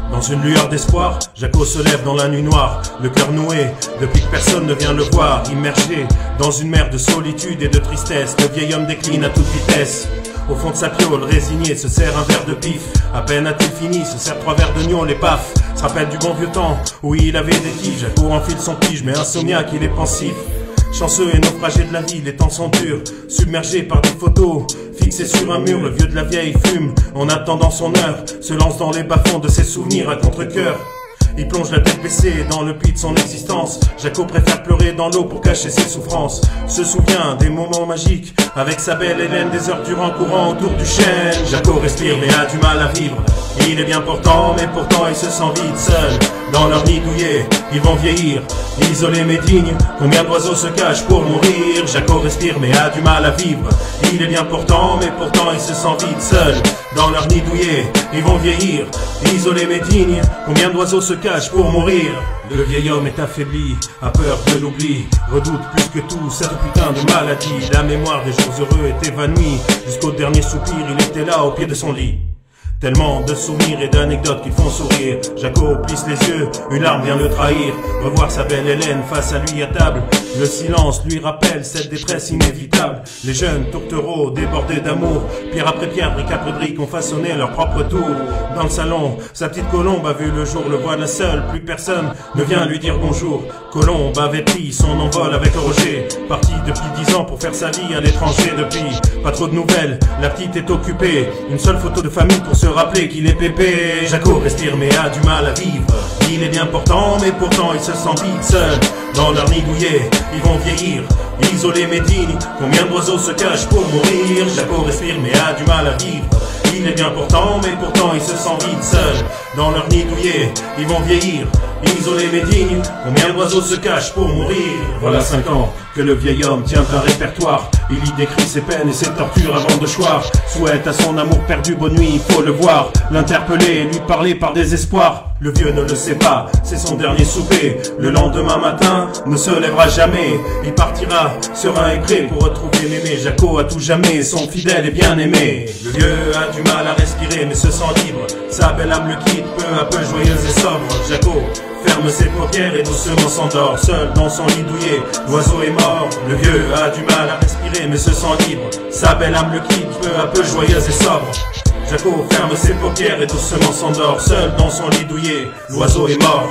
Dans une lueur d'espoir, Jaco se lève dans la nuit noire, le cœur noué, depuis que personne ne vient le voir. Immergé dans une mer de solitude et de tristesse, le vieil homme décline à toute vitesse. Au fond de sa piole, résigné, se sert un verre de pif. À peine a-t-il fini, se sert 3 verres de gnôle et paf. Se rappelle du bon vieux temps, où il avait des tiges. Jaco enfile son pige, mais insomniaque, il est pensif. Chanceux et naufragé de la vie, les temps sont durs. Submergé par des photos fixées sur un mur, le vieux de la vieille fume en attendant son heure. Se lance dans les bas-fonds de ses souvenirs à contre-cœur. Il plonge la tête baissée dans le puits de son existence. Jaco préfère pleurer dans l'eau pour cacher ses souffrances. Se souvient des moments magiques avec sa belle Hélène, des heures durant courant autour du chêne. Jaco respire mais a du mal à vivre. Il est bien portant mais pourtant il se sent vide seul. Dans leur nid douillet, ils vont vieillir, isolés mais dignes. Combien d'oiseaux se cachent pour mourir? Jaco respire mais a du mal à vivre. Il est bien portant mais pourtant il se sent vide seul. Dans leur nid douillet, ils vont vieillir, isolés mais dignes. Combien d'oiseaux se cachent pour mourir? Le vieil homme est affaibli, a peur de l'oubli, redoute plus que tout cette putain de maladie. La mémoire des jours heureux est évanouie, jusqu'au dernier soupir il était là au pied de son lit. Tellement de souvenirs et d'anecdotes qui font sourire. Jaco plisse les yeux, une larme vient le trahir. Revoir sa belle Hélène face à lui à table. Le silence lui rappelle cette détresse inévitable. Les jeunes tourtereaux débordés d'amour, pierre après pierre, brique après brique, ont façonné leur propre tour. Dans le salon, sa petite Colombe a vu le jour, le voilà seul, plus personne ne vient lui dire bonjour. Colombe avait pris son envol avec Roger, parti depuis 10 ans pour faire sa vie à l'étranger. Depuis, pas trop de nouvelles, la petite est occupée. Une seule photo de famille pour se rappeler qu'il est pépé. Jaco respire mais a du mal à vivre. Il est bien portant mais pourtant il se sent vide seul. Dans leur nid douillet, ils vont vieillir, isolés mais dignes. Combien d'oiseaux se cachent pour mourir? Jaco respire mais a du mal à vivre. Il est bien portant mais pourtant il se sent vide seul. Dans leur nid douillet, ils vont vieillir, isolés mais dignes. Combien d'oiseaux se cachent pour mourir? Voilà 5 ans que le vieil homme tient un répertoire. Il y décrit ses peines et ses tortures avant de choir. Souhaite à son amour perdu bonne nuit, il faut le voir. L'interpeller, lui parler par désespoir. Le vieux ne le sait pas, c'est son dernier souper. Le lendemain matin, ne se lèvera jamais. Il partira, serein et prêt pour retrouver mémé. Jaco à tout jamais, son fidèle et bien aimé. Le vieux a du mal à respirer mais se sent libre. Sa belle âme le quitte, peu à peu joyeuse et sobre. Jaco ferme ses paupières et doucement s'endort. Seul dans son lit douillet, l'oiseau est mort. Le vieux a du mal à respirer mais se sent libre. Sa belle âme le quitte, peu à peu joyeuse et sobre. Jaco ferme ses paupières et doucement s'endort. Seul dans son lit douillet, l'oiseau est mort.